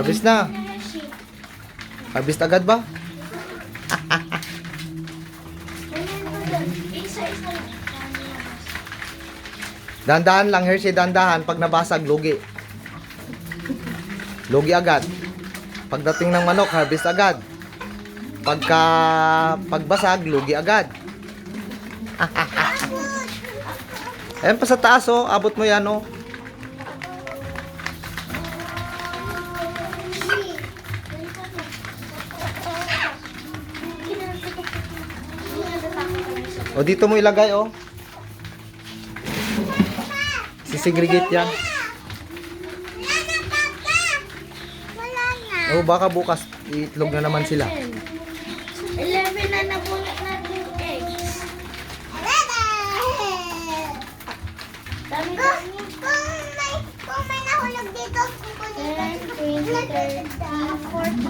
Harvest na. Harvest agad ba? Isa-isa lang. Dandahan lang, Hershey, dandahan. Pag nabasag, lugi. Lugi agad. Pagdating ng manok, harvest agad. Pagbasag, lugi agad. Ayan pa sa taas, oh. Abot mo yan, oh. O, dito mo ilagay, oh. Sisegregate yan. Oh, baka bukas itlog na naman sila. 11 na nabunot natin yung eggs. Dami-dami. Kung may nahulog dito, 10, 20, 30, 40.